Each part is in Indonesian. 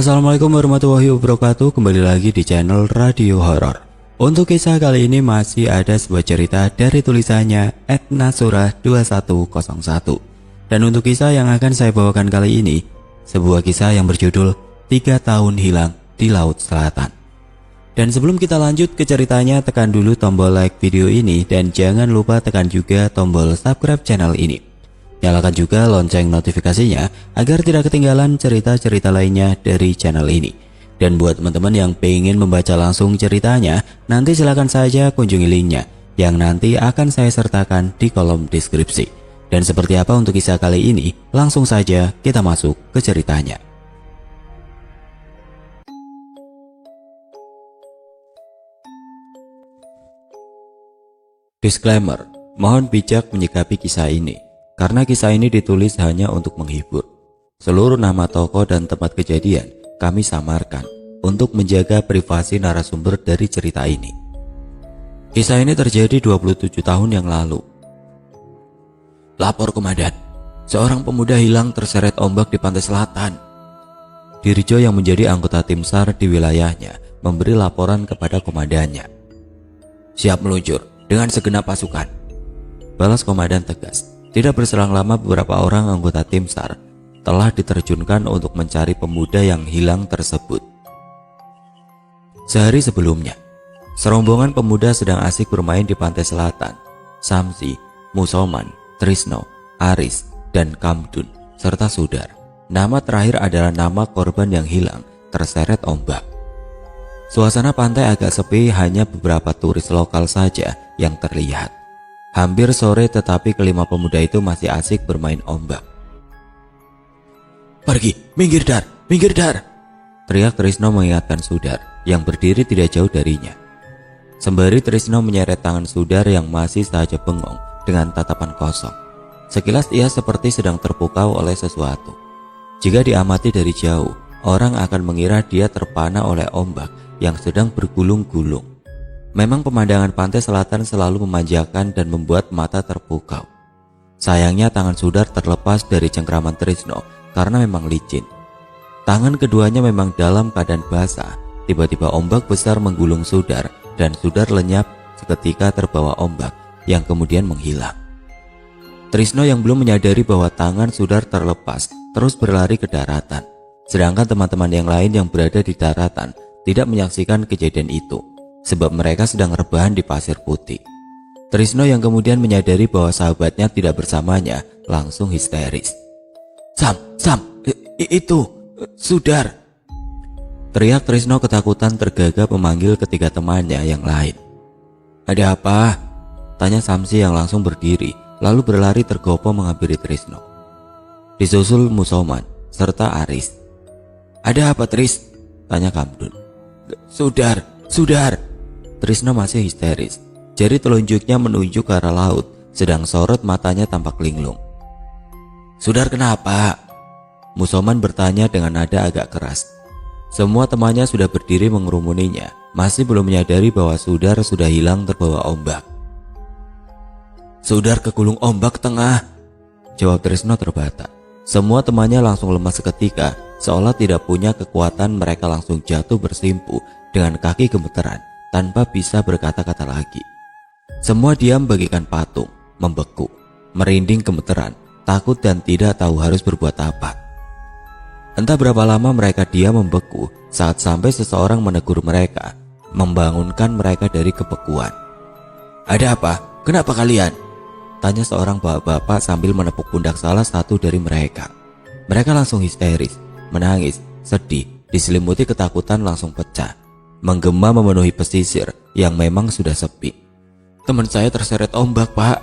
Assalamualaikum warahmatullahi wabarakatuh. Kembali lagi di channel Radio Horor. Untuk kisah kali ini masih ada sebuah cerita dari tulisannya @nasura2101. Dan untuk kisah yang akan saya bawakan kali ini, sebuah kisah yang berjudul 3 tahun hilang di Laut Selatan. Dan sebelum kita lanjut ke ceritanya, tekan dulu tombol like video ini dan jangan lupa tekan juga tombol subscribe channel ini. Nyalakan juga lonceng notifikasinya agar tidak ketinggalan cerita-cerita lainnya dari channel ini. Dan buat teman-teman yang pengen membaca langsung ceritanya, nanti silahkan saja kunjungi linknya yang nanti akan saya sertakan di kolom deskripsi. Dan seperti apa untuk kisah kali ini, langsung saja kita masuk ke ceritanya. Disclaimer, mohon bijak menyikapi kisah ini. Karena kisah ini ditulis hanya untuk menghibur. Seluruh nama tokoh dan tempat kejadian kami samarkan untuk menjaga privasi narasumber dari cerita ini. Kisah ini terjadi 27 tahun yang lalu. Lapor komandan, seorang pemuda hilang terseret ombak di pantai selatan. Dirijo yang menjadi anggota tim SAR di wilayahnya memberi laporan kepada komandannya. Siap meluncur dengan segenap pasukan, balas komandan tegas. Tidak berselang lama beberapa orang anggota tim SAR telah diterjunkan untuk mencari pemuda yang hilang tersebut. Sehari sebelumnya, serombongan pemuda sedang asik bermain di pantai selatan. Samsi, Musoman, Trisno, Aris, dan Kamdun, serta Sudar. Nama terakhir adalah nama korban yang hilang terseret ombak. Suasana pantai agak sepi, hanya beberapa turis lokal saja yang terlihat. Hampir sore tetapi kelima pemuda itu masih asik bermain ombak. Pergi, minggir dar, teriak Trisno mengingatkan Sudar yang berdiri tidak jauh darinya. Sembari Trisno menyeret tangan Sudar yang masih saja bengong dengan tatapan kosong. Sekilas ia seperti sedang terpukau oleh sesuatu. Jika diamati dari jauh, orang akan mengira dia terpana oleh ombak yang sedang bergulung-gulung. Memang pemandangan pantai selatan selalu memanjakan dan membuat mata terpukau. Sayangnya tangan Sudar terlepas dari cengkraman Trisno karena memang licin. Tangan keduanya memang dalam keadaan basah. Tiba-tiba ombak besar menggulung Sudar dan Sudar lenyap seketika terbawa ombak yang kemudian menghilang. Trisno yang belum menyadari bahwa tangan Sudar terlepas terus berlari ke daratan. Sedangkan teman-teman yang lain yang berada di daratan tidak menyaksikan kejadian itu, sebab mereka sedang rebahan di pasir putih. Trisno yang kemudian menyadari bahwa sahabatnya tidak bersamanya langsung histeris. Itu Sudar, teriak Trisno ketakutan tergagap memanggil ketiga temannya yang lain. Ada apa? Tanya Samsi yang langsung berdiri lalu berlari tergopoh menghampiri Trisno. Disusul Musoman serta Aris. Ada apa Tris? Tanya Kamdun. Sudar. Trisno masih histeris. Jari telunjuknya menunjuk ke arah laut, sedang sorot matanya tampak linglung. Sudar kenapa? Musoman bertanya dengan nada agak keras. Semua temannya sudah berdiri mengerumuninya, masih belum menyadari bahwa Sudar sudah hilang terbawa ombak. Sudar kegulung ombak tengah, jawab Trisno terbata. Semua temannya langsung lemas seketika, seolah tidak punya kekuatan. Mereka langsung jatuh bersimpu dengan kaki gemeteran tanpa bisa berkata-kata lagi. Semua diam bagaikan patung, membeku, merinding gemeteran, takut dan tidak tahu harus berbuat apa. Entah berapa lama mereka diam membeku saat sampai seseorang menegur mereka, membangunkan mereka dari kebekuan. Ada apa? Kenapa kalian? Tanya seorang bapak-bapak sambil menepuk pundak salah satu dari mereka. Mereka langsung histeris, menangis, sedih, diselimuti ketakutan langsung pecah. Menggema memenuhi pesisir yang memang sudah sepi. Teman saya terseret ombak, Pak,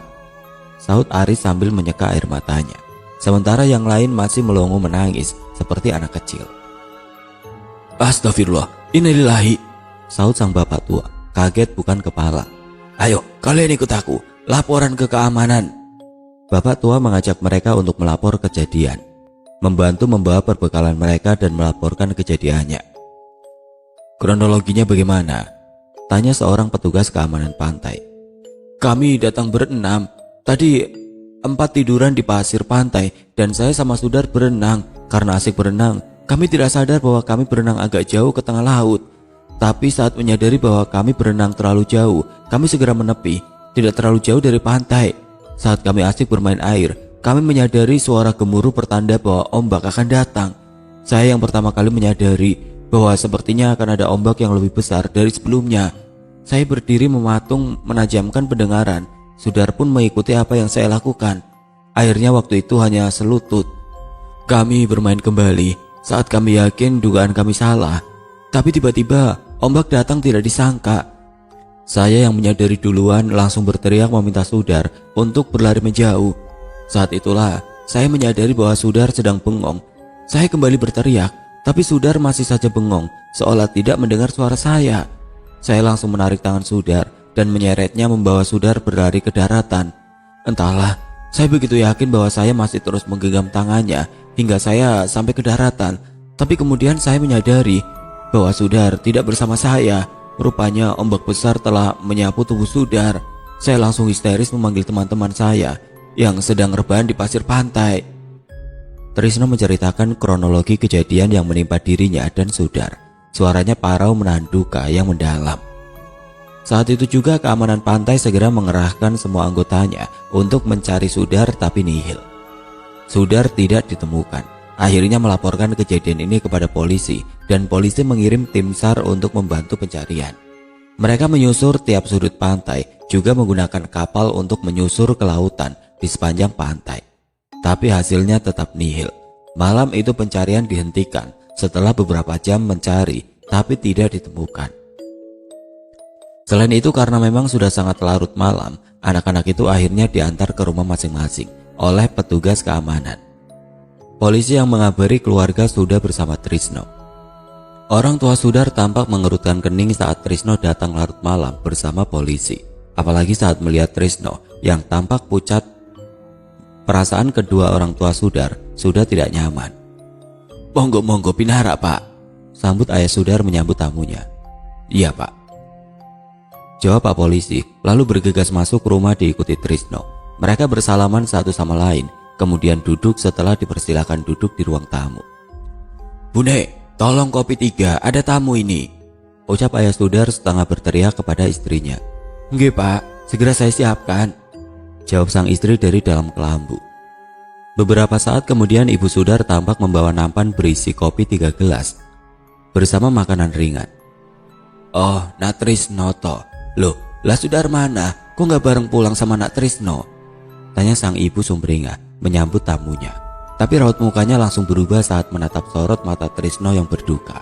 sahut Aris sambil menyeka air matanya. Sementara yang lain masih melongo menangis seperti anak kecil. Astagfirullah, innalillahi, sahut sang bapak tua, kaget bukan kepala. Ayo, kalian ikut aku, laporan ke keamanan. Bapak tua mengajak mereka untuk melapor kejadian, membantu membawa perbekalan mereka dan melaporkan kejadiannya. Kronologinya bagaimana? Tanya seorang petugas keamanan pantai. Kami datang berenam. Tadi 4 tiduran di pasir pantai dan saya sama Sudar berenang. Karena asik berenang, Kami tidak sadar bahwa kami berenang agak jauh ke tengah laut. Tapi saat menyadari bahwa kami berenang terlalu jauh, kami segera menepi, tidak terlalu jauh dari pantai. Saat kami asik bermain air, kami menyadari suara gemuruh pertanda bahwa ombak akan datang. Saya yang pertama kali menyadari bahwa sepertinya akan ada ombak yang lebih besar dari sebelumnya. Saya berdiri mematung menajamkan pendengaran. Sudar pun mengikuti apa yang saya lakukan. Akhirnya waktu itu hanya selutut. Kami bermain kembali saat kami yakin dugaan kami salah. Tapi tiba-tiba ombak datang tidak disangka. Saya yang menyadari duluan langsung berteriak meminta Sudar untuk berlari menjauh. Saat itulah saya menyadari bahwa Sudar sedang bengong. Saya kembali berteriak, tapi Sudar masih saja bengong, seolah tidak mendengar suara saya. Saya langsung menarik tangan Sudar dan menyeretnya membawa Sudar berlari ke daratan. Entahlah, saya begitu yakin bahwa saya masih terus menggenggam tangannya hingga saya sampai ke daratan. Tapi kemudian saya menyadari bahwa Sudar tidak bersama saya. Rupanya ombak besar telah menyapu tubuh Sudar. Saya langsung histeris memanggil teman-teman saya yang sedang rebahan di pasir pantai. Trisno menceritakan kronologi kejadian yang menimpa dirinya dan Sudar. Suaranya parau menahan duka yang mendalam. Saat itu juga keamanan pantai segera mengerahkan semua anggotanya untuk mencari Sudar, tapi nihil. Sudar tidak ditemukan. Akhirnya melaporkan kejadian ini kepada polisi dan polisi mengirim tim SAR untuk membantu pencarian. Mereka menyusur tiap sudut pantai, juga menggunakan kapal untuk menyusur ke lautan di sepanjang pantai. Tapi hasilnya tetap nihil. Malam itu pencarian dihentikan setelah beberapa jam mencari, tapi tidak ditemukan. Selain itu, karena memang sudah sangat larut malam, anak-anak itu akhirnya diantar ke rumah masing-masing oleh petugas keamanan. Polisi yang mengabari keluarga sudah bersama Trisno. Orang tua Sudar tampak mengerutkan kening saat Trisno datang larut malam bersama polisi. Apalagi saat melihat Trisno yang tampak pucat. Perasaan kedua orang tua Sudar sudah tidak nyaman. Monggo pinara pak, sambut ayah Sudar menyambut tamunya. Iya pak, jawab pak polisi, lalu bergegas masuk rumah diikuti Trisno. Mereka bersalaman satu sama lain, kemudian duduk setelah dipersilakan duduk di ruang tamu. Bune, tolong kopi 3, ada tamu ini, ucap ayah Sudar setengah berteriak kepada istrinya. Nggih pak, segera saya siapkan, jawab sang istri dari dalam kelambu. Beberapa saat kemudian ibu Sudar tampak membawa nampan berisi kopi 3 gelas bersama makanan ringan. Oh, nak Trisno toh. Loh, lah Sudar mana? Kok nggak bareng pulang sama nak Trisno? Tanya sang ibu sumringah menyambut tamunya. Tapi raut mukanya langsung berubah saat menatap sorot mata Trisno yang berduka.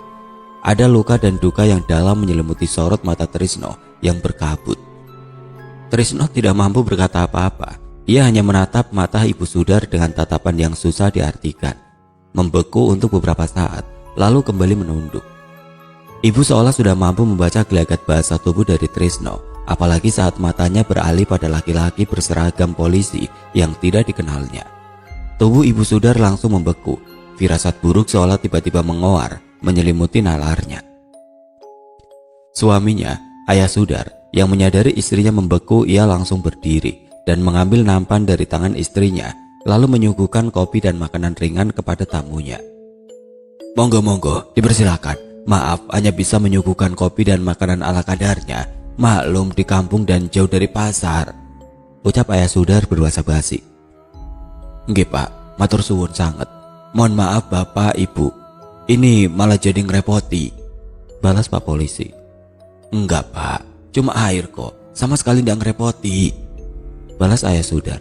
Ada luka dan duka yang dalam menyelimuti sorot mata Trisno yang berkabut. Trisno tidak mampu berkata apa-apa. Ia hanya menatap mata ibu Sudar dengan tatapan yang susah diartikan. Membeku untuk beberapa saat, lalu kembali menunduk. Ibu seolah sudah mampu membaca gelagat bahasa tubuh dari Trisno, apalagi saat matanya beralih pada laki-laki berseragam polisi yang tidak dikenalnya. Tubuh ibu Sudar langsung membeku. Firasat buruk seolah tiba-tiba mengoar, menyelimuti nalarnya. Suaminya, ayah Sudar, yang menyadari istrinya membeku, ia langsung berdiri dan mengambil nampan dari tangan istrinya, lalu menyuguhkan kopi dan makanan ringan kepada tamunya. Monggo, dipersilakan. Maaf, hanya bisa menyuguhkan kopi dan makanan ala kadarnya. Maklum di kampung dan jauh dari pasar, ucap ayah Sudar berbahasa basi. Nggih pak, matur suwun sanget. Mohon maaf bapak ibu, ini malah jadi ngerepoti, balas pak polisi. Enggak pak, cuma air kok, sama sekali nggak ngerepoti, balas ayah Sudar.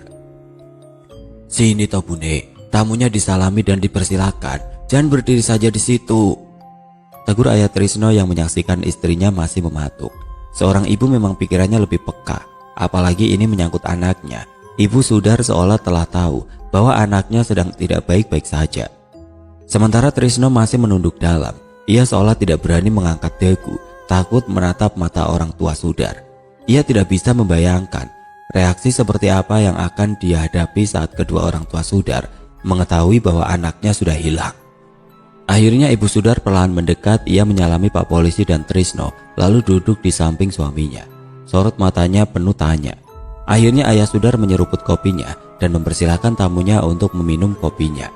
Sini toh bune, tamunya disalami dan dipersilakan, jangan berdiri saja di situ, tegur ayah Trisno yang menyaksikan istrinya masih mematuk. Seorang ibu memang pikirannya lebih peka, apalagi ini menyangkut anaknya. Ibu Sudar seolah telah tahu bahwa anaknya sedang tidak baik-baik saja. Sementara Trisno masih menunduk dalam. Ia seolah tidak berani mengangkat dagu, takut menatap mata orang tua Sudar. Ia tidak bisa membayangkan reaksi seperti apa yang akan dia hadapi saat kedua orang tua Sudar mengetahui bahwa anaknya sudah hilang. Akhirnya ibu Sudar perlahan mendekat. Ia menyalami pak polisi dan Trisno, lalu duduk di samping suaminya. Sorot matanya penuh tanya. Akhirnya ayah Sudar menyeruput kopinya dan mempersilahkan tamunya untuk meminum kopinya.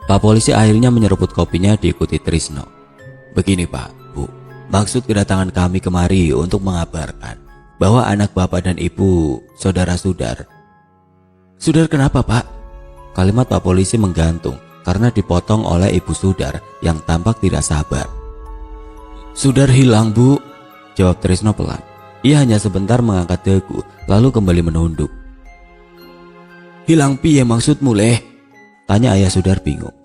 Pak polisi akhirnya menyeruput kopinya diikuti Trisno. Begini Pak, Bu, maksud kedatangan kami kemari untuk mengabarkan bahwa anak bapak dan ibu saudara Sudar. Sudar kenapa Pak? Kalimat Pak polisi menggantung karena dipotong oleh ibu Sudar yang tampak tidak sabar. Sudar hilang Bu, jawab Trisno pelan. Ia hanya sebentar mengangkat dagu lalu kembali menunduk. Hilang piye maksudmu leh? Tanya ayah Sudar bingung.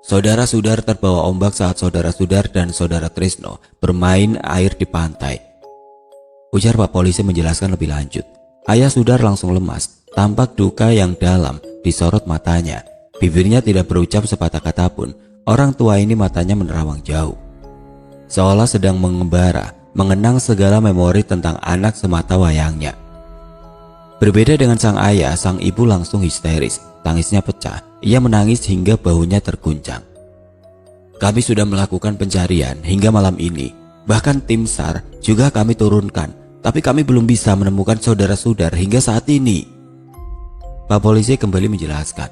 Saudara Sudar terbawa ombak saat saudara Sudar dan saudara Trisno bermain air di pantai. Ujar Pak polisi menjelaskan lebih lanjut. Ayah Sudar langsung lemas, tampak duka yang dalam disorot matanya. Bibirnya tidak berucap sepatah kata pun. Orang tua ini matanya menerawang jauh, seolah sedang mengembara, mengenang segala memori tentang anak semata wayangnya. Berbeda dengan sang ayah, sang ibu langsung histeris, tangisnya pecah. Ia menangis hingga bahunya terguncang. Kami sudah melakukan pencarian hingga malam ini. Bahkan tim SAR juga kami turunkan, tapi kami belum bisa menemukan saudara Sudar hingga saat ini. Pak polisi kembali menjelaskan.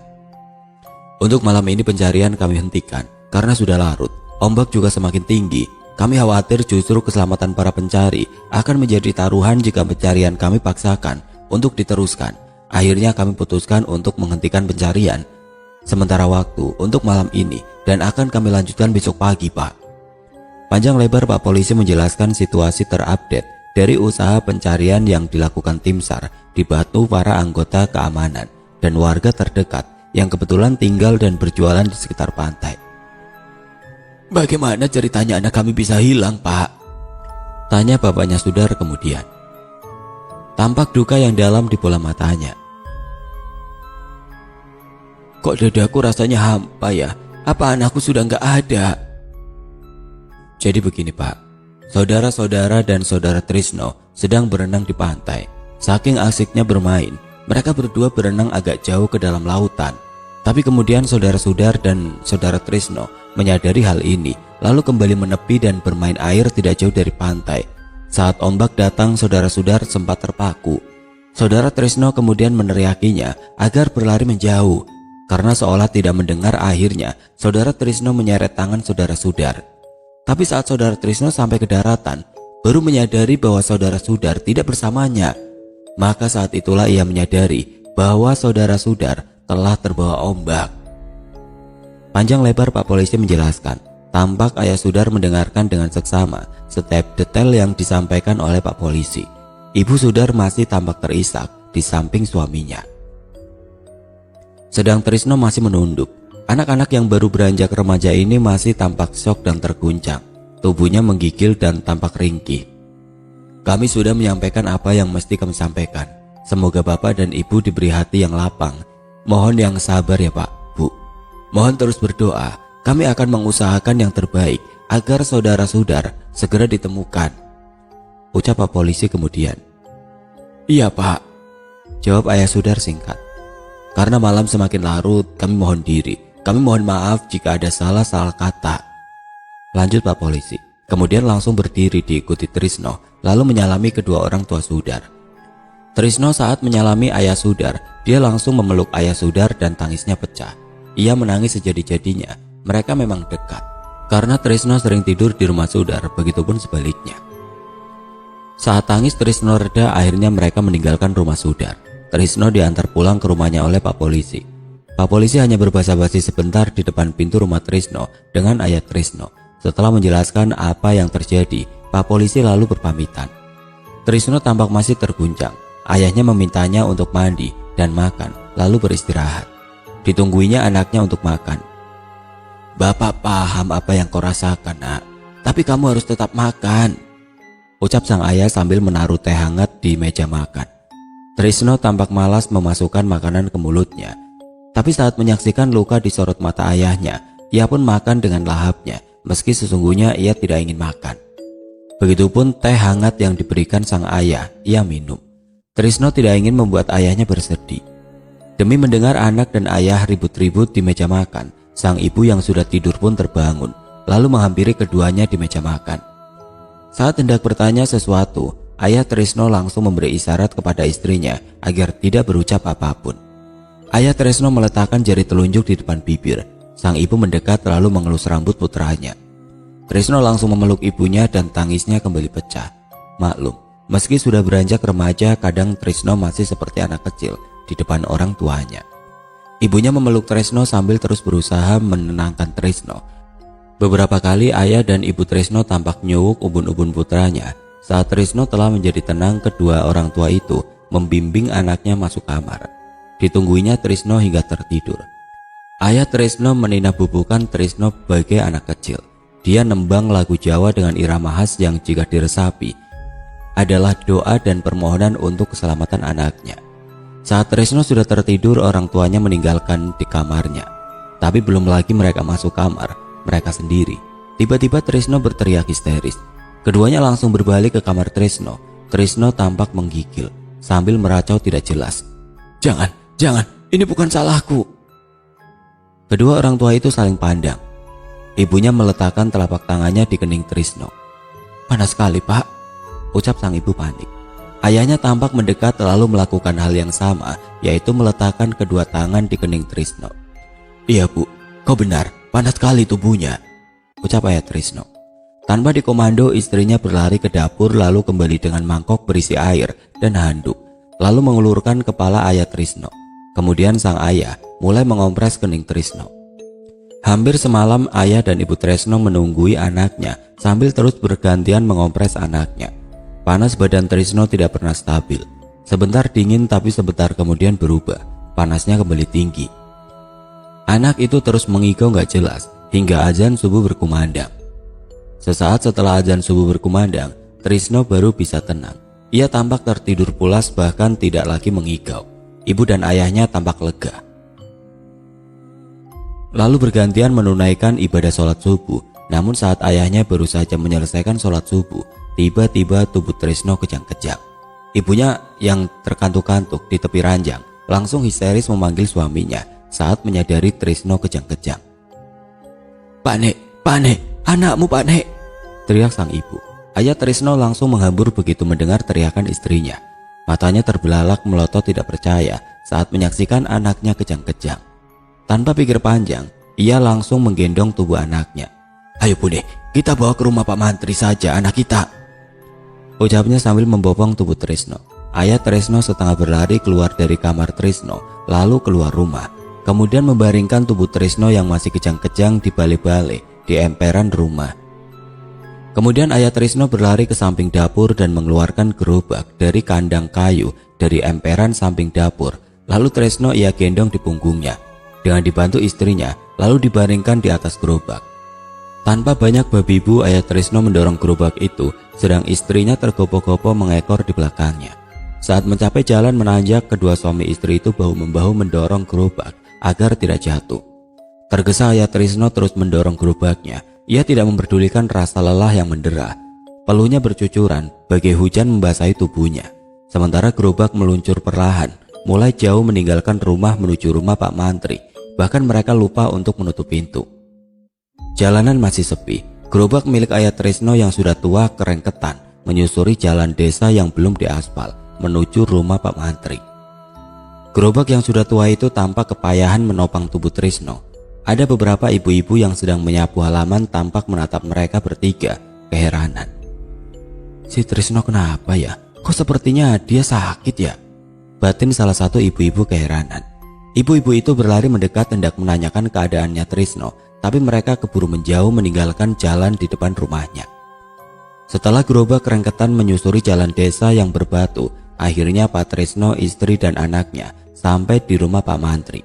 Untuk malam ini pencarian kami hentikan karena sudah larut. Ombak juga semakin tinggi. Kami khawatir justru keselamatan para pencari akan menjadi taruhan jika pencarian kami paksakan untuk diteruskan. Akhirnya kami putuskan untuk menghentikan pencarian sementara waktu untuk malam ini dan akan kami lanjutkan besok pagi Pak. Panjang lebar Pak polisi menjelaskan situasi terupdate dari usaha pencarian yang dilakukan tim SAR dibantu para anggota keamanan dan warga terdekat yang kebetulan tinggal dan berjualan di sekitar pantai. Bagaimana ceritanya anak kami bisa hilang Pak? Tanya bapaknya Sudar kemudian. Tampak duka yang dalam di bola matanya. Kok dadaku rasanya hampa ya? Apa anakku sudah nggak ada? Jadi begini Pak, saudara-saudara dan saudara Trisno sedang berenang di pantai. Saking asiknya bermain, mereka berdua berenang agak jauh ke dalam lautan. Tapi kemudian saudara Sudar dan saudara Trisno menyadari hal ini, lalu kembali menepi dan bermain air tidak jauh dari pantai. Saat ombak datang, saudara Sudar sempat terpaku. Saudara Trisno kemudian meneriakinya agar berlari menjauh. Karena seolah tidak mendengar, akhirnya saudara Trisno menyeret tangan saudara Sudar. Tapi saat saudara Trisno sampai ke daratan, baru menyadari bahwa saudara Sudar tidak bersamanya. Maka saat itulah ia menyadari bahwa saudara Sudar telah terbawa ombak. Panjang lebar Pak polisi menjelaskan. Tampak ayah Sudar mendengarkan dengan seksama setiap detail yang disampaikan oleh Pak polisi. Ibu Sudar masih tampak terisak di samping suaminya. Sedang Trisno masih menunduk. Anak-anak yang baru beranjak remaja ini masih tampak syok dan terguncang. Tubuhnya menggigil dan tampak ringkih. Kami sudah menyampaikan apa yang mesti kami sampaikan. Semoga Bapak dan Ibu diberi hati yang lapang. Mohon yang sabar ya Pak, Bu. Mohon terus berdoa. Kami akan mengusahakan yang terbaik agar saudara Sudar segera ditemukan. Ucap Pak polisi kemudian. Iya Pak, jawab ayah Sudar singkat. Karena malam semakin larut, kami mohon diri. Kami mohon maaf jika ada salah kata. Lanjut Pak polisi. Kemudian langsung berdiri diikuti Trisno, lalu menyalami kedua orang tua Sudar. Trisno saat menyalami ayah Sudar, dia langsung memeluk ayah Sudar dan tangisnya pecah. Ia menangis sejadi-jadinya. Mereka memang dekat. Karena Trisno sering tidur di rumah Sudar, begitupun sebaliknya. Saat tangis Trisno reda, akhirnya mereka meninggalkan rumah Sudar. Trisno diantar pulang ke rumahnya oleh Pak polisi. Pak polisi hanya berbasa-basi sebentar di depan pintu rumah Trisno dengan ayah Trisno. Setelah menjelaskan apa yang terjadi, Pak polisi lalu berpamitan. Trisno tampak masih terguncang. Ayahnya memintanya untuk mandi dan makan, lalu beristirahat. Ditungguinya anaknya untuk makan. Bapak paham apa yang kau rasakan nak, tapi kamu harus tetap makan, ucap sang ayah sambil menaruh teh hangat di meja makan. Trisno tampak malas memasukkan makanan ke mulutnya. Tapi saat menyaksikan luka di sorot mata ayahnya, ia pun makan dengan lahapnya, meski sesungguhnya ia tidak ingin makan. Begitupun teh hangat yang diberikan sang ayah, ia minum. Trisno tidak ingin membuat ayahnya bersedih. Demi mendengar anak dan ayah ribut-ribut di meja makan, sang ibu yang sudah tidur pun terbangun, lalu menghampiri keduanya di meja makan. Saat hendak bertanya sesuatu, ayah Trisno langsung memberi isyarat kepada istrinya agar tidak berucap apapun. Ayah Trisno meletakkan jari telunjuk di depan bibir, Sang ibu mendekat lalu mengelus rambut putranya. Trisno langsung memeluk ibunya dan tangisnya kembali pecah. Maklum, meski sudah beranjak remaja, kadang Trisno masih seperti anak kecil di depan orang tuanya. Ibunya memeluk Trisno sambil terus berusaha menenangkan Trisno. Beberapa kali ayah dan ibu Trisno tampak nyuwuk ubun-ubun putranya. Saat Trisno telah menjadi tenang, kedua orang tua itu membimbing anaknya masuk kamar. Ditungguinya Trisno hingga tertidur. Ayah Trisno meninabubukan Trisno sebagai anak kecil. Dia nembang lagu Jawa dengan irama khas yang jika diresapi adalah doa dan permohonan untuk keselamatan anaknya. Saat Trisno sudah tertidur, orang tuanya meninggalkan di kamarnya. Tapi belum lagi mereka masuk kamar, mereka sendiri. Tiba-tiba Trisno berteriak histeris. Keduanya langsung berbalik ke kamar Trisno. Trisno tampak menggigil sambil meracau tidak jelas. Jangan, ini bukan salahku. Kedua orang tua itu saling pandang. Ibunya meletakkan telapak tangannya di kening Trisno. Panas sekali, Pak, ucap sang ibu panik. Ayahnya tampak mendekat lalu melakukan hal yang sama, yaitu meletakkan kedua tangan di kening Trisno. Iya, Bu, kau benar, panas sekali tubuhnya, ucap ayah Trisno. Tanpa dikomando, istrinya berlari ke dapur lalu kembali dengan mangkok berisi air dan handuk, lalu mengulurkan kepala ayah Trisno. Kemudian sang ayah mulai mengompres kening Trisno. Hampir semalam ayah dan ibu Trisno menunggui anaknya sambil terus bergantian mengompres anaknya. Panas badan Trisno tidak pernah stabil. Sebentar dingin tapi sebentar kemudian berubah. Panasnya kembali tinggi. Anak itu terus mengigau gak jelas hingga azan subuh berkumandang. Sesaat setelah azan subuh berkumandang, Trisno baru bisa tenang. Ia tampak tertidur pulas bahkan tidak lagi mengigau. Ibu dan ayahnya tampak lega. Lalu bergantian menunaikan ibadah sholat subuh. Namun saat ayahnya baru saja menyelesaikan sholat subuh, tiba-tiba tubuh Trisno kejang-kejang. Ibunya yang terkantuk-kantuk di tepi ranjang langsung histeris memanggil suaminya saat menyadari Trisno kejang-kejang. Pak Nek, anakmu Pak Nek, teriak sang ibu. Ayah Trisno langsung menghambur begitu mendengar teriakan istrinya. Matanya terbelalak melotot tidak percaya saat menyaksikan anaknya kejang-kejang. Tanpa pikir panjang, ia langsung menggendong tubuh anaknya. Ayo Bude, kita bawa ke rumah Pak Mantri saja anak kita, ucapnya sambil membopong tubuh Trisno. Ayah Trisno setengah berlari keluar dari kamar Trisno, lalu keluar rumah. Kemudian membaringkan tubuh Trisno yang masih kejang-kejang di bale-bale di emperan rumah. Kemudian ayah Trisno berlari ke samping dapur dan mengeluarkan gerobak dari kandang kayu dari emperan samping dapur. Lalu Trisno ia gendong di punggungnya. Dengan dibantu istrinya, lalu dibaringkan di atas gerobak. Tanpa banyak babi bu, ayah Trisno mendorong gerobak itu, sedang istrinya tergopoh-gopoh mengekor di belakangnya. Saat mencapai jalan menanjak, kedua suami istri itu bahu-membahu mendorong gerobak agar tidak jatuh. Tergesa ayah Trisno terus mendorong gerobaknya. Ia tidak memperdulikan rasa lelah yang mendera. Peluhnya bercucuran, bagai hujan membasahi tubuhnya. Sementara gerobak meluncur perlahan, mulai jauh meninggalkan rumah menuju rumah Pak Mantri. Bahkan mereka lupa untuk menutup pintu. Jalanan masih sepi. Gerobak milik ayah Trisno yang sudah tua kerengketan menyusuri jalan desa yang belum diaspal menuju rumah Pak Mantri. Gerobak yang sudah tua itu tampak kepayahan menopang tubuh Trisno. Ada beberapa ibu-ibu yang sedang menyapu halaman tampak menatap mereka bertiga keheranan. Si Trisno kenapa ya? Kok sepertinya dia sakit ya? Batin salah satu ibu-ibu keheranan. Ibu-ibu itu berlari mendekat hendak menanyakan keadaannya Trisno, tapi mereka keburu menjauh meninggalkan jalan di depan rumahnya. Setelah gerobak kerengketan menyusuri jalan desa yang berbatu, akhirnya Pak Trisno, istri dan anaknya sampai di rumah Pak Mantri.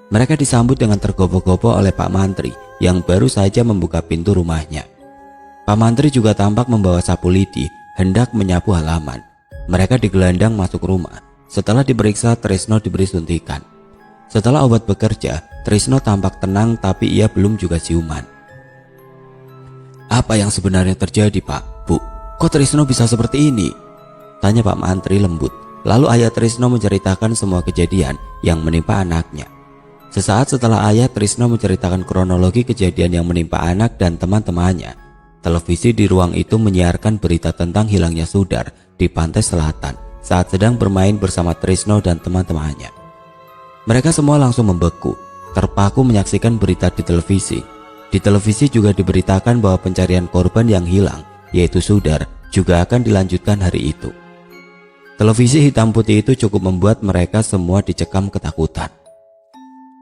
Mereka disambut dengan tergopoh-gopoh oleh Pak Mantri yang baru saja membuka pintu rumahnya. Pak Mantri juga tampak membawa sapu lidi hendak menyapu halaman. Mereka digelandang masuk rumah. Setelah diperiksa, Trisno diberi suntikan. Setelah obat bekerja, Trisno tampak tenang tapi ia belum juga siuman. Apa yang sebenarnya terjadi Pak? Bu, kok Trisno bisa seperti ini? Tanya Pak Mantri lembut. Lalu ayah Trisno menceritakan semua kejadian yang menimpa anaknya. Sesaat setelah ayah Trisno menceritakan kronologi kejadian yang menimpa anak dan teman-temannya, televisi di ruang itu menyiarkan berita tentang hilangnya Sudar di pantai selatan saat sedang bermain bersama Trisno dan teman-temannya. Mereka semua langsung membeku. terpaku menyaksikan berita di televisi. Di televisi juga diberitakan bahwa pencarian korban yang hilang, yaitu Sudar, juga akan dilanjutkan hari itu. Televisi hitam putih itu cukup membuat mereka semua dicekam ketakutan.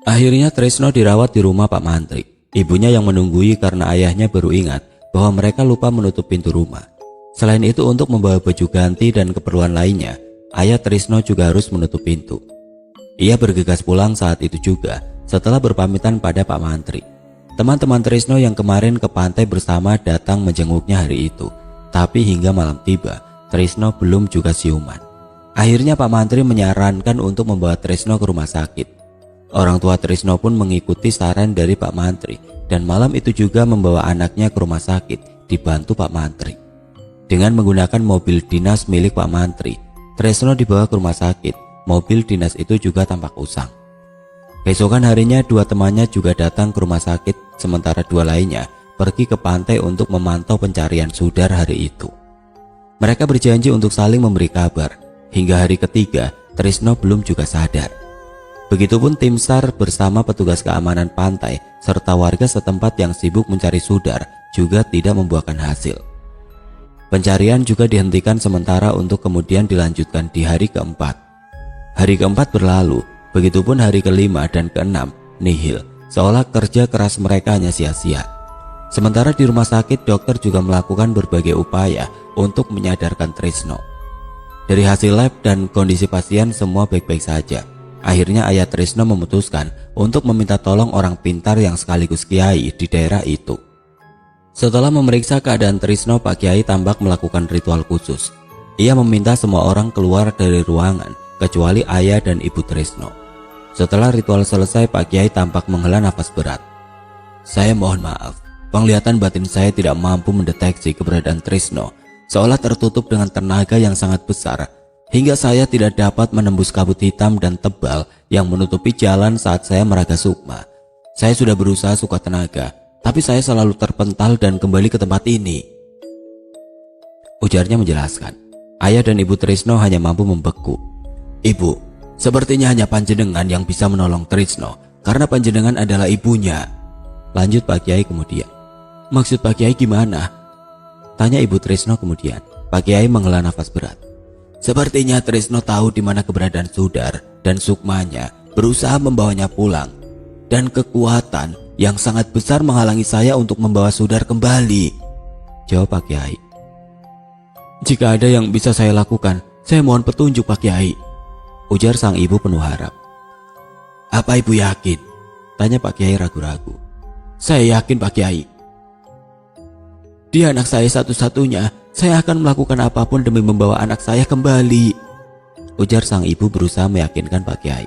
Akhirnya Trisno dirawat di rumah Pak Mantri. Ibunya yang menunggui karena ayahnya baru ingat bahwa mereka lupa menutup pintu rumah. Selain itu, untuk membawa baju ganti dan keperluan lainnya, ayah Trisno juga harus menutup pintu. Ia bergegas pulang saat itu juga setelah berpamitan pada Pak Mantri. Teman-teman Trisno yang kemarin ke pantai bersama datang menjenguknya hari itu. Tapi hingga malam tiba, Trisno belum juga siuman. Akhirnya Pak Mantri menyarankan untuk membawa Trisno ke rumah sakit. Orang tua Trisno pun mengikuti saran dari Pak Mantri dan malam itu juga membawa anaknya ke rumah sakit dibantu Pak Mantri. Dengan menggunakan mobil dinas milik Pak Mantri, Trisno dibawa ke rumah sakit. Mobil dinas itu juga tampak usang. Besokan harinya dua temannya juga datang ke rumah sakit, sementara dua lainnya pergi ke pantai untuk memantau pencarian Sudar hari itu. Mereka berjanji untuk saling memberi kabar. Hingga hari ketiga, Trisno belum juga sadar. Begitupun tim SAR bersama petugas keamanan pantai serta warga setempat yang sibuk mencari Sudar juga tidak membuahkan hasil. Pencarian juga dihentikan sementara untuk kemudian dilanjutkan di hari keempat. Hari keempat berlalu, begitupun hari kelima dan keenam nihil, seolah kerja keras mereka hanya sia-sia. Sementara di rumah sakit, dokter juga melakukan berbagai upaya untuk menyadarkan Trisno. Dari hasil lab dan kondisi pasien semua baik-baik saja. Akhirnya ayah Trisno memutuskan untuk meminta tolong orang pintar yang sekaligus kiai di daerah itu. Setelah memeriksa keadaan Trisno, Pak Kiai tampak melakukan ritual khusus. Ia meminta semua orang keluar dari ruangan kecuali ayah dan ibu Trisno. Setelah ritual selesai, Pak Kiai tampak menghela nafas berat. "Saya mohon maaf, penglihatan batin saya tidak mampu mendeteksi keberadaan Trisno, seolah tertutup dengan tenaga yang sangat besar, hingga saya tidak dapat menembus kabut hitam dan tebal yang menutupi jalan saat saya meraga sukma. Saya sudah berusaha sekuat tenaga, tapi saya selalu terpental dan kembali ke tempat ini," ujarnya menjelaskan. Ayah dan ibu Trisno hanya mampu membeku. "Ibu, sepertinya hanya panjenengan yang bisa menolong Trisno, karena panjenengan adalah ibunya," lanjut Pak Kiai kemudian. "Maksud Pak Kiai gimana?" tanya ibu Trisno kemudian. Pak Kiai menghela nafas berat. "Sepertinya Trisno tahu di mana keberadaan Sudar dan sukmanya, berusaha membawanya pulang. Dan kekuatan yang sangat besar menghalangi saya untuk membawa Sudar kembali," jawab Pak Kiai. "Jika ada yang bisa saya lakukan, saya mohon petunjuk Pak Kiai," ujar sang ibu penuh harap. "Apa ibu yakin?" tanya Pak Kiai ragu-ragu. "Saya yakin Pak Kiai. Dia anak saya satu-satunya. Saya akan melakukan apapun demi membawa anak saya kembali," ujar sang ibu berusaha meyakinkan Pak Kiai.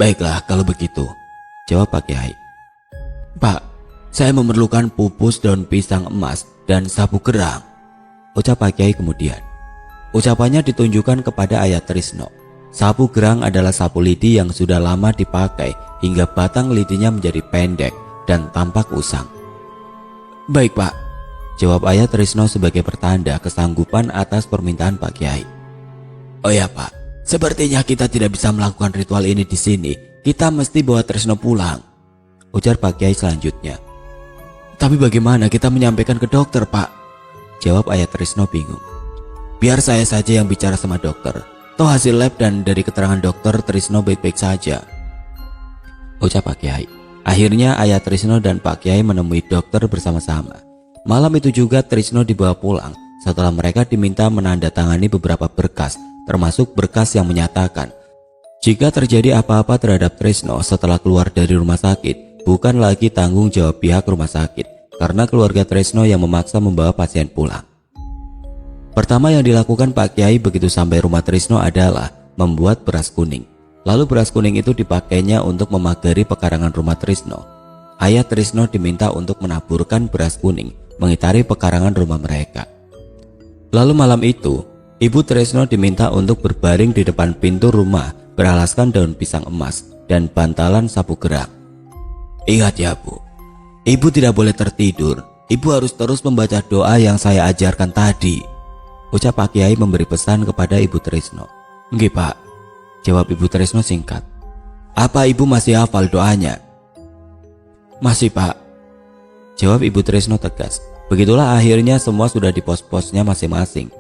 "Baiklah kalau begitu," jawab Pak Kiai. "Pak, saya memerlukan pupus daun pisang emas dan sapu gerang," ucap Pak Kiai kemudian. Ucapannya ditunjukkan kepada ayah Trisno. Sapu gerang adalah sapu lidi yang sudah lama dipakai hingga batang lidinya menjadi pendek dan tampak usang. "Baik Pak," jawab ayah Trisno sebagai pertanda kesanggupan atas permintaan Pak Kiai. "Oh ya Pak, sepertinya kita tidak bisa melakukan ritual ini di sini. Kita mesti bawa Trisno pulang," ujar Pak Kiai selanjutnya. "Tapi bagaimana kita menyampaikan ke dokter Pak?" jawab ayah Trisno bingung. "Biar saya saja yang bicara sama dokter. Toh hasil lab dan dari keterangan dokter Trisno baik-baik saja," ucap Pak Kiai. Akhirnya ayah Trisno dan Pak Kiai menemui dokter bersama-sama. Malam itu juga Trisno dibawa pulang setelah mereka diminta menandatangani beberapa berkas, termasuk berkas yang menyatakan jika terjadi apa-apa terhadap Trisno setelah keluar dari rumah sakit, bukan lagi tanggung jawab pihak rumah sakit, karena keluarga Trisno yang memaksa membawa pasien pulang. Pertama yang dilakukan Pak Kiai begitu sampai rumah Trisno adalah membuat beras kuning. Lalu beras kuning itu dipakainya untuk memagari pekarangan rumah Trisno. Ayah Trisno diminta untuk menaburkan beras kuning mengitari pekarangan rumah mereka. Lalu malam itu, ibu Trisno diminta untuk berbaring di depan pintu rumah beralaskan daun pisang emas dan bantalan sapu gerang. "Ingat ya Bu, ibu tidak boleh tertidur. Ibu harus terus membaca doa yang saya ajarkan tadi," ucap Pak Kiai memberi pesan kepada ibu Trisno. "Nggih Pak," jawab ibu Trisno singkat. "Apa ibu masih hafal doanya?" Masih Pak, jawab Ibu Trisno tegas. Begitulah akhirnya semua sudah di pos-posnya masing-masing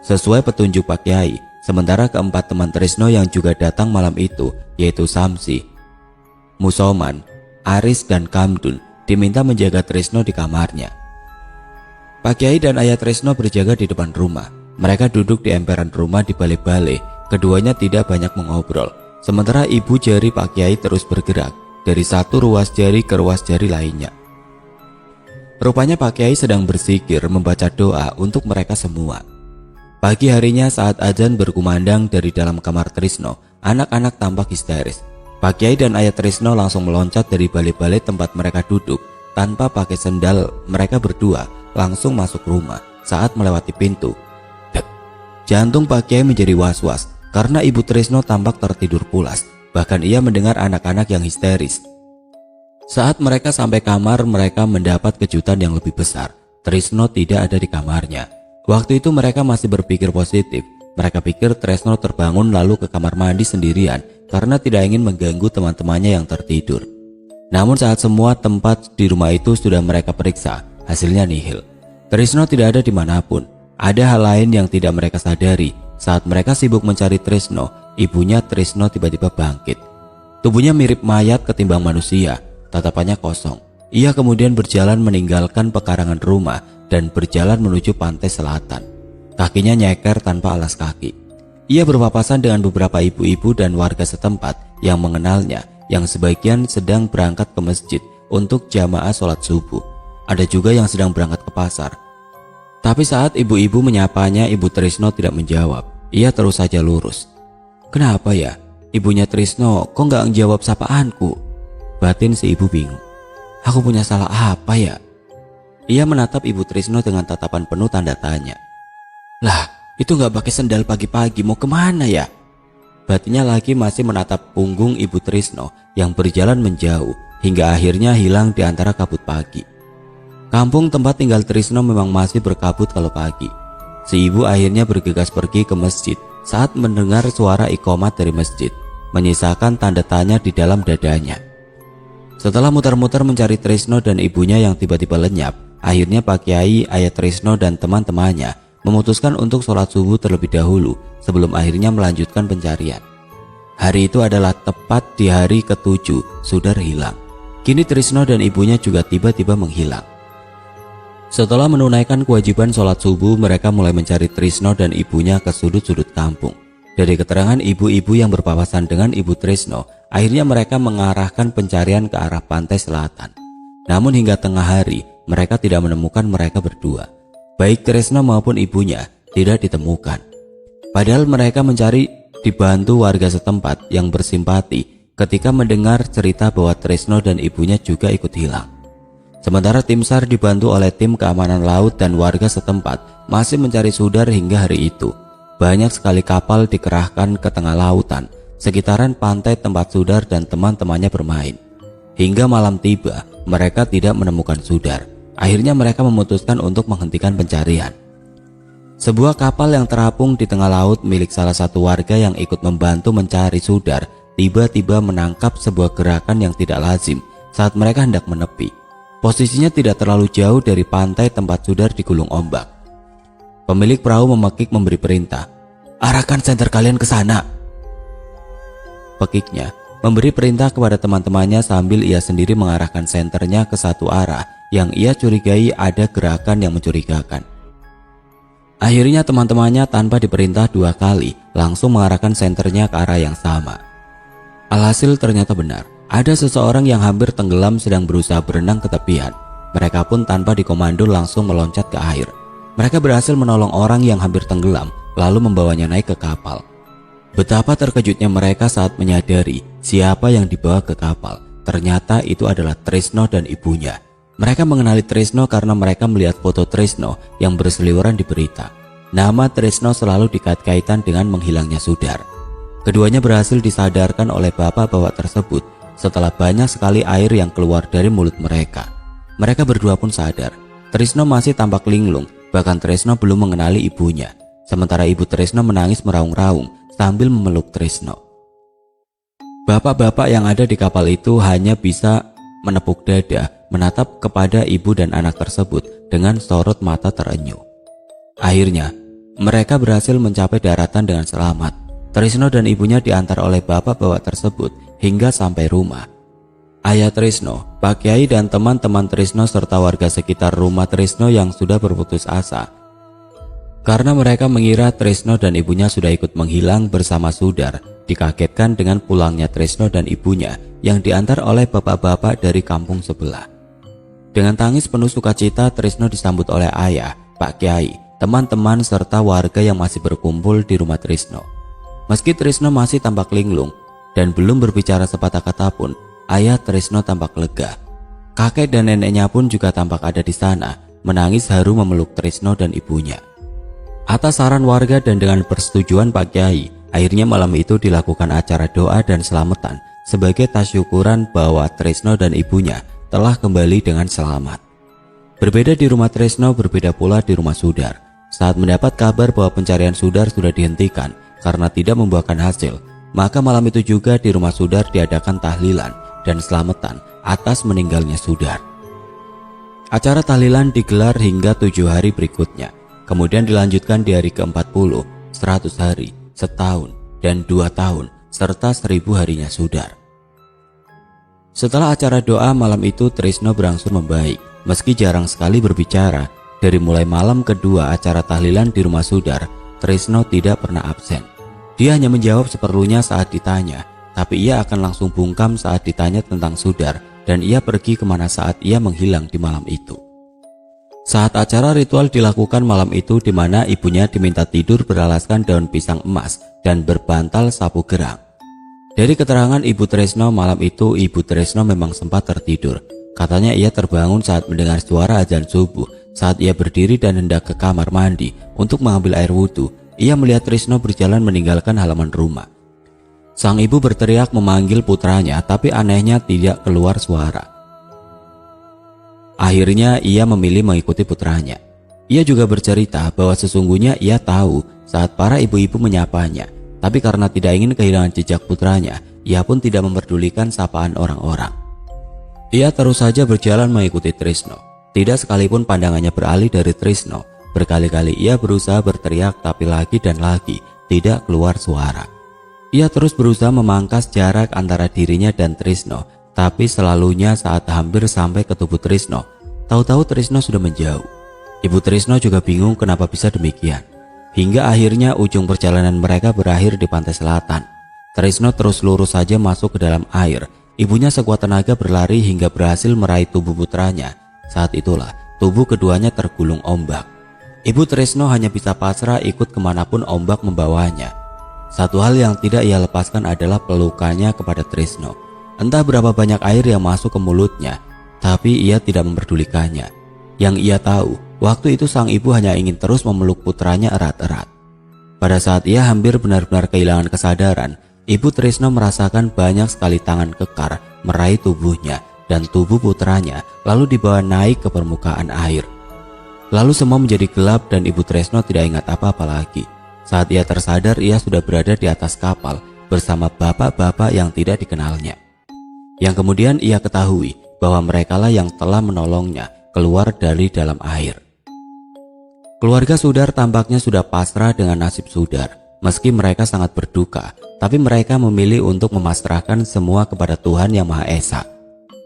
sesuai petunjuk Pak Kiai. Sementara keempat teman Trisno yang juga datang malam itu, yaitu Samsi, Musoman, Aris, dan Kamdun, diminta menjaga Trisno di kamarnya. Pak Kiai dan Ayah Trisno berjaga di depan rumah. Mereka duduk di emperan rumah di balik-balik. Keduanya tidak banyak mengobrol. Sementara ibu jari Pak Kiai terus bergerak dari satu ruas jari ke ruas jari lainnya. Rupanya Pak Kiai sedang berzikir membaca doa untuk mereka semua. Pagi harinya saat azan berkumandang dari dalam kamar Trisno, anak-anak tampak histeris. Pak Kiai dan Ayah Trisno langsung meloncat dari balik-balik tempat mereka duduk. Tanpa pakai sendal, mereka berdua langsung masuk rumah. Saat melewati pintu, jantung Pak Kiai menjadi was-was karena Ibu Trisno tampak tertidur pulas. Bahkan ia mendengar anak-anak yang histeris. Saat mereka sampai kamar, mereka mendapat kejutan yang lebih besar. Trisno tidak ada di kamarnya. Waktu itu mereka masih berpikir positif. Mereka pikir Trisno terbangun lalu ke kamar mandi sendirian karena tidak ingin mengganggu teman-temannya yang tertidur. Namun saat semua tempat di rumah itu sudah mereka periksa, hasilnya nihil. Trisno tidak ada dimanapun. Ada hal lain yang tidak mereka sadari. Saat mereka sibuk mencari Trisno, ibunya Trisno tiba-tiba bangkit. Tubuhnya mirip mayat ketimbang manusia, tatapannya kosong. Ia kemudian berjalan meninggalkan pekarangan rumah dan berjalan menuju pantai selatan. Kakinya nyeker tanpa alas kaki. Ia berpapasan dengan beberapa ibu-ibu dan warga setempat yang mengenalnya, yang sebagian sedang berangkat ke masjid untuk jamaah sholat subuh. Ada juga yang sedang berangkat ke pasar. Tapi saat ibu-ibu menyapanya, Ibu Trisno tidak menjawab. Ia terus saja lurus. Kenapa ya? Ibunya Trisno kok nggak menjawab sapaanku? Batin si ibu bingung. Aku punya salah apa ya? Ia menatap Ibu Trisno dengan tatapan penuh tanda tanya. Lah, itu nggak pakai sendal pagi-pagi mau kemana ya? Batinnya lagi masih menatap punggung Ibu Trisno yang berjalan menjauh hingga akhirnya hilang di antara kabut pagi. Kampung tempat tinggal Trisno memang masih berkabut kalau pagi. Si ibu akhirnya bergegas pergi ke masjid saat mendengar suara iqomat dari masjid, menyisakan tanda tanya di dalam dadanya. Setelah muter-muter mencari Trisno dan ibunya yang tiba-tiba lenyap, akhirnya Pak Kiai, Ayah Trisno dan teman-temannya memutuskan untuk sholat subuh terlebih dahulu sebelum akhirnya melanjutkan pencarian. Hari itu adalah tepat di hari ke-7 Sudar hilang. Kini Trisno dan ibunya juga tiba-tiba menghilang. Setelah menunaikan kewajiban sholat subuh, mereka mulai mencari Trisno dan ibunya ke sudut-sudut kampung. Dari keterangan ibu-ibu yang berpapasan dengan Ibu Trisno, akhirnya mereka mengarahkan pencarian ke arah pantai selatan. Namun hingga tengah hari, mereka tidak menemukan mereka berdua. Baik Trisno maupun ibunya tidak ditemukan. Padahal mereka mencari dibantu warga setempat yang bersimpati ketika mendengar cerita bahwa Trisno dan ibunya juga ikut hilang. Sementara tim SAR dibantu oleh tim keamanan laut dan warga setempat masih mencari Sudar hingga hari itu. Banyak sekali kapal dikerahkan ke tengah lautan, sekitaran pantai tempat Sudar dan teman-temannya bermain. Hingga malam tiba, mereka tidak menemukan Sudar. Akhirnya mereka memutuskan untuk menghentikan pencarian. Sebuah kapal yang terapung di tengah laut milik salah satu warga yang ikut membantu mencari Sudar tiba-tiba menangkap sebuah gerakan yang tidak lazim saat mereka hendak menepi. Posisinya tidak terlalu jauh dari pantai tempat Sudar digulung ombak. Pemilik perahu memekik memberi perintah, "Arahkan senter kalian ke sana." Pekiknya memberi perintah kepada teman-temannya sambil ia sendiri mengarahkan senternya ke satu arah yang ia curigai ada gerakan yang mencurigakan. Akhirnya teman-temannya tanpa diperintah 2 kali langsung mengarahkan senternya ke arah yang sama. Alhasil ternyata benar. Ada seseorang yang hampir tenggelam sedang berusaha berenang ke tepian. Mereka pun tanpa dikomando langsung meloncat ke air. Mereka berhasil menolong orang yang hampir tenggelam lalu membawanya naik ke kapal. Betapa terkejutnya mereka saat menyadari siapa yang dibawa ke kapal. Ternyata itu adalah Trisno dan ibunya. Mereka mengenali Trisno karena mereka melihat foto Trisno yang berseliweran di berita. Nama Trisno selalu dikait-kaitan dengan menghilangnya Sudar. Keduanya berhasil disadarkan oleh bapak-bapak tersebut setelah banyak sekali air yang keluar dari mulut mereka. Mereka berdua pun sadar. Trisno masih tampak linglung, bahkan Trisno belum mengenali ibunya. Sementara ibu Trisno menangis meraung-raung sambil memeluk Trisno. Bapak-bapak yang ada di kapal itu hanya bisa menepuk dada, menatap kepada ibu dan anak tersebut dengan sorot mata terenyuh. Akhirnya, mereka berhasil mencapai daratan dengan selamat. Trisno dan ibunya diantar oleh bapak-bapak tersebut hingga sampai rumah. Ayah Trisno, Pak Kiai dan teman-teman Trisno serta warga sekitar rumah Trisno yang sudah berputus asa. Karena mereka mengira Trisno dan ibunya sudah ikut menghilang bersama Sudar, dikagetkan dengan pulangnya Trisno dan ibunya yang diantar oleh bapak-bapak dari kampung sebelah. Dengan tangis penuh sukacita, Trisno disambut oleh ayah, Pak Kiai, teman-teman serta warga yang masih berkumpul di rumah Trisno. Meski Trisno masih tampak linglung dan belum berbicara sepatah kata pun, ayah Trisno tampak lega. Kakek dan neneknya pun juga tampak ada di sana, menangis haru memeluk Trisno dan ibunya. Atas saran warga dan dengan persetujuan Pak Kiai, akhirnya malam itu dilakukan acara doa dan selamatan sebagai tasyukuran bahwa Trisno dan ibunya telah kembali dengan selamat. Berbeda di rumah Trisno, berbeda pula di rumah Sudar. Saat mendapat kabar bahwa pencarian Sudar sudah dihentikan karena tidak membuahkan hasil, maka malam itu juga di rumah Sudar diadakan tahlilan dan selamatan atas meninggalnya Sudar. Acara tahlilan digelar hingga 7 hari berikutnya, kemudian dilanjutkan di hari ke-40, 100 hari, setahun, dan 2 tahun, serta 1000 harinya Sudar. Setelah acara doa malam itu, Trisno berangsur membaik. Meski jarang sekali berbicara, dari mulai malam kedua acara tahlilan di rumah Sudar, Trisno tidak pernah absen. Dia hanya menjawab seperlunya saat ditanya, tapi ia akan langsung bungkam saat ditanya tentang Sudar, dan ia pergi kemana saat ia menghilang di malam itu. Saat acara ritual dilakukan malam itu, di mana ibunya diminta tidur beralaskan daun pisang emas dan berbantal sapu gerang. Dari keterangan Ibu Trisno malam itu, Ibu Trisno memang sempat tertidur. Katanya ia terbangun saat mendengar suara azan subuh. Saat ia berdiri dan hendak ke kamar mandi untuk mengambil air wudhu, ia melihat Trisno berjalan meninggalkan halaman rumah. Sang ibu berteriak memanggil putranya, tapi anehnya tidak keluar suara. Akhirnya ia memilih mengikuti putranya. Ia juga bercerita bahwa sesungguhnya ia tahu saat para ibu-ibu menyapanya, tapi karena tidak ingin kehilangan jejak putranya, ia pun tidak memperdulikan sapaan orang-orang. Ia terus saja berjalan mengikuti Trisno. Tidak sekalipun pandangannya beralih dari Trisno. Berkali-kali ia berusaha berteriak, tapi lagi dan lagi tidak keluar suara. Ia terus berusaha memangkas jarak antara dirinya dan Trisno, tapi selalunya saat hampir sampai ke tubuh Trisno, tahu-tahu Trisno sudah menjauh. Ibu Trisno juga bingung kenapa bisa demikian. Hingga akhirnya ujung perjalanan mereka berakhir di pantai selatan. Trisno terus lurus saja masuk ke dalam air. Ibunya sekuat tenaga berlari hingga berhasil meraih tubuh putranya. Saat itulah tubuh keduanya tergulung ombak. Ibu Trisno hanya bisa pasrah ikut kemanapun ombak membawanya. Satu hal yang tidak ia lepaskan adalah pelukannya kepada Trisno. Entah berapa banyak air yang masuk ke mulutnya, tapi ia tidak memperdulikannya. Yang ia tahu, waktu itu sang ibu hanya ingin terus memeluk putranya erat-erat. Pada saat ia hampir benar-benar kehilangan kesadaran, Ibu Trisno merasakan banyak sekali tangan kekar meraih tubuhnya dan tubuh putranya, lalu dibawa naik ke permukaan air. Lalu semua menjadi gelap dan Ibu Trisno tidak ingat apa-apa lagi. Saat ia tersadar, ia sudah berada di atas kapal bersama bapak-bapak yang tidak dikenalnya. Yang kemudian ia ketahui bahwa merekalah yang telah menolongnya keluar dari dalam air. Keluarga Sudar tampaknya sudah pasrah dengan nasib Sudar. Meski mereka sangat berduka, tapi mereka memilih untuk memasrahkan semua kepada Tuhan Yang Maha Esa.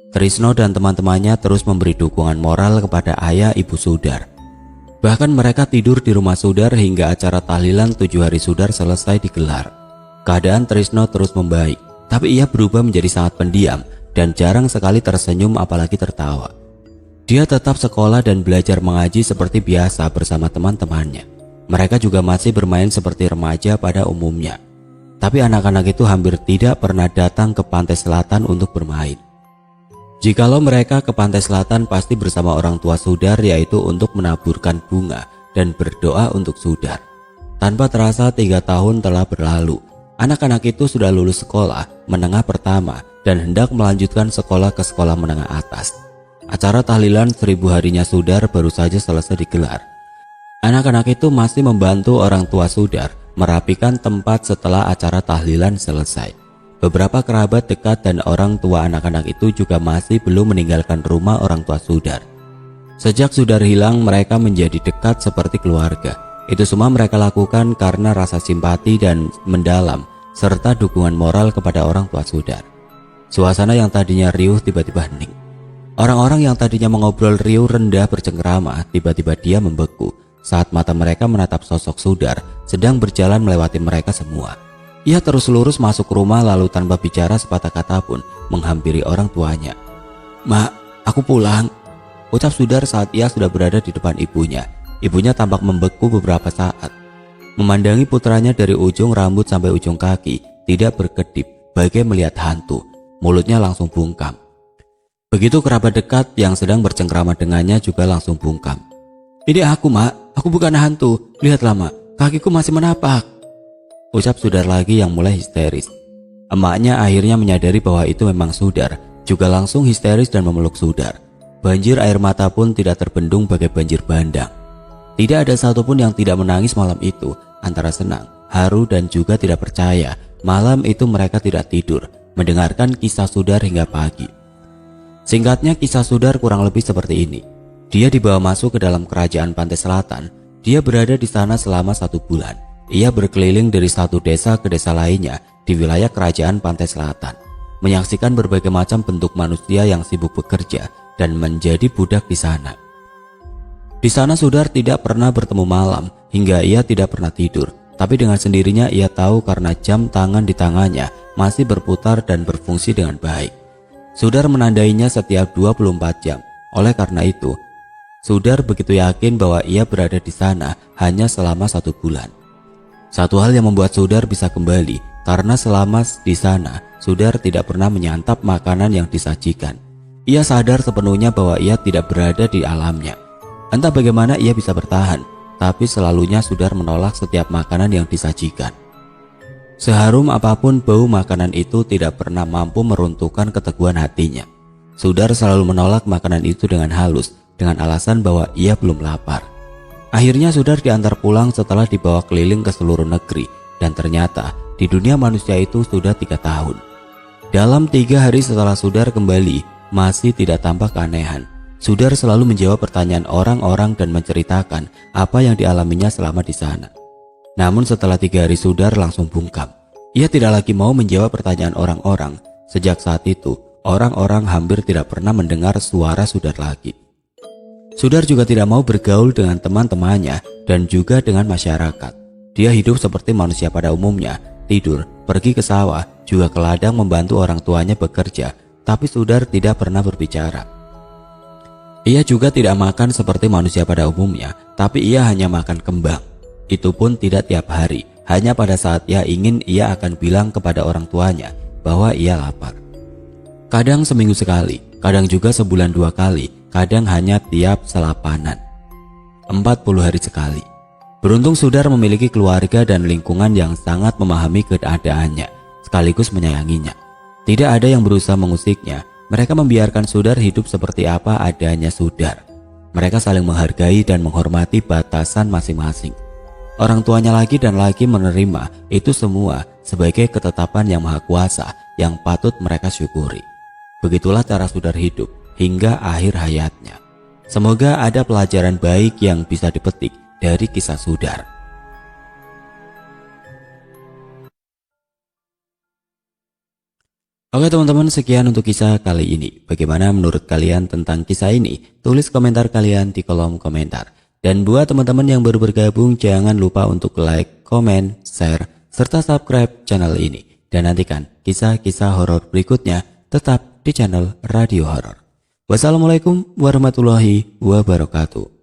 Trisno dan teman-temannya terus memberi dukungan moral kepada ayah ibu Sudar. Bahkan mereka tidur di rumah Sudar hingga acara tahlilan 7 hari Sudar selesai digelar. Keadaan Trisno terus membaik, tapi ia berubah menjadi sangat pendiam dan jarang sekali tersenyum apalagi tertawa. Dia tetap sekolah dan belajar mengaji seperti biasa bersama teman-temannya. Mereka juga masih bermain seperti remaja pada umumnya. Tapi anak-anak itu hampir tidak pernah datang ke pantai selatan untuk bermain. Jikalau mereka ke pantai selatan pasti bersama orang tua Sudar, yaitu untuk menaburkan bunga dan berdoa untuk Sudar. Tanpa terasa 3 tahun telah berlalu. Anak-anak itu sudah lulus sekolah menengah pertama dan hendak melanjutkan sekolah ke sekolah menengah atas. Acara tahlilan 1000 harinya Sudar baru saja selesai digelar. Anak-anak itu masih membantu orang tua Sudar merapikan tempat setelah acara tahlilan selesai. Beberapa kerabat dekat dan orang tua anak-anak itu juga masih belum meninggalkan rumah orang tua Sudar. Sejak Sudar hilang, mereka menjadi dekat seperti keluarga. Itu semua mereka lakukan karena rasa simpati dan mendalam serta dukungan moral kepada orang tua Sudar. Suasana yang tadinya riuh tiba-tiba hening. Orang-orang yang tadinya mengobrol riuh rendah bercengkrama, tiba-tiba dia membeku saat mata mereka menatap sosok Sudar sedang berjalan melewati mereka semua. Ia terus lurus masuk rumah lalu tanpa bicara sepatah kata pun menghampiri orang tuanya. "Mak, aku pulang," ucap Sudar saat ia sudah berada di depan ibunya. Ibunya tampak membeku beberapa saat. Memandangi putranya dari ujung rambut sampai ujung kaki, tidak berkedip, bagai melihat hantu. Mulutnya langsung bungkam. Begitu kerabat dekat yang sedang bercengkrama dengannya juga langsung bungkam. "Ini aku, Mak. Aku bukan hantu. Lihatlah, Mak. Kakiku masih menapak," ucap Sudar lagi yang mulai histeris. Emaknya akhirnya menyadari bahwa itu memang Sudar, juga langsung histeris dan memeluk Sudar. Banjir air mata pun tidak terbendung bagai banjir bandang. Tidak ada satupun yang tidak menangis malam itu, antara senang, haru dan juga tidak percaya. Malam itu mereka tidak tidur, mendengarkan kisah Sudar hingga pagi. Singkatnya kisah Sudar kurang lebih seperti ini. Dia dibawa masuk ke dalam kerajaan Pantai Selatan. Dia berada di sana selama 1 bulan. Ia berkeliling dari satu desa ke desa lainnya di wilayah kerajaan Pantai Selatan, menyaksikan berbagai macam bentuk manusia yang sibuk bekerja dan menjadi budak di sana. Di sana Sudar tidak pernah bertemu malam hingga ia tidak pernah tidur. Tapi dengan sendirinya ia tahu karena jam tangan di tangannya masih berputar dan berfungsi dengan baik. Sudar menandainya setiap 24 jam. Oleh karena itu, Sudar begitu yakin bahwa ia berada di sana hanya selama 1 bulan. Satu hal yang membuat Sudar bisa kembali karena selama di sana Sudar tidak pernah menyantap makanan yang disajikan. Ia sadar sepenuhnya bahwa ia tidak berada di alamnya. Entah bagaimana ia bisa bertahan, tapi selalunya Sudar menolak setiap makanan yang disajikan. Seharum apapun bau makanan itu tidak pernah mampu meruntuhkan keteguhan hatinya. Sudar selalu menolak makanan itu dengan halus, dengan alasan bahwa ia belum lapar. Akhirnya Sudar diantar pulang setelah dibawa keliling ke seluruh negeri, dan ternyata di dunia manusia itu sudah 3 tahun. Dalam 3 hari setelah Sudar kembali, masih tidak tampak keanehan. Sudar selalu menjawab pertanyaan orang-orang dan menceritakan apa yang dialaminya selama di sana. Namun setelah 3 hari Sudar langsung bungkam. Ia tidak lagi mau menjawab pertanyaan orang-orang. Sejak saat itu, orang-orang hampir tidak pernah mendengar suara Sudar lagi. Sudar juga tidak mau bergaul dengan teman-temannya dan juga dengan masyarakat. Dia hidup seperti manusia pada umumnya, tidur, pergi ke sawah, juga ke ladang membantu orang tuanya bekerja, tapi Sudar tidak pernah berbicara. Ia juga tidak makan seperti manusia pada umumnya, tapi ia hanya makan kembang. Itu pun tidak tiap hari, hanya pada saat ia ingin ia akan bilang kepada orang tuanya bahwa ia lapar. Kadang seminggu sekali, kadang juga sebulan 2 kali, kadang hanya tiap selapanan. 40 hari sekali. Beruntung Sudar memiliki keluarga dan lingkungan yang sangat memahami keadaannya, sekaligus menyayanginya. Tidak ada yang berusaha mengusiknya. Mereka membiarkan Sudar hidup seperti apa adanya Sudar. Mereka saling menghargai dan menghormati batasan masing-masing. Orang tuanya lagi dan lagi menerima itu semua sebagai ketetapan yang maha kuasa yang patut mereka syukuri. Begitulah cara Sudar hidup hingga akhir hayatnya. Semoga ada pelajaran baik yang bisa dipetik dari kisah Sudar. Oke teman-teman, sekian untuk kisah kali ini. Bagaimana menurut kalian tentang kisah ini? Tulis komentar kalian di kolom komentar. Dan buat teman-teman yang baru bergabung, jangan lupa untuk like, komen, share, serta subscribe channel ini. Dan nantikan kisah-kisah horor berikutnya tetap di channel Radio Horor. Wassalamualaikum warahmatullahi wabarakatuh.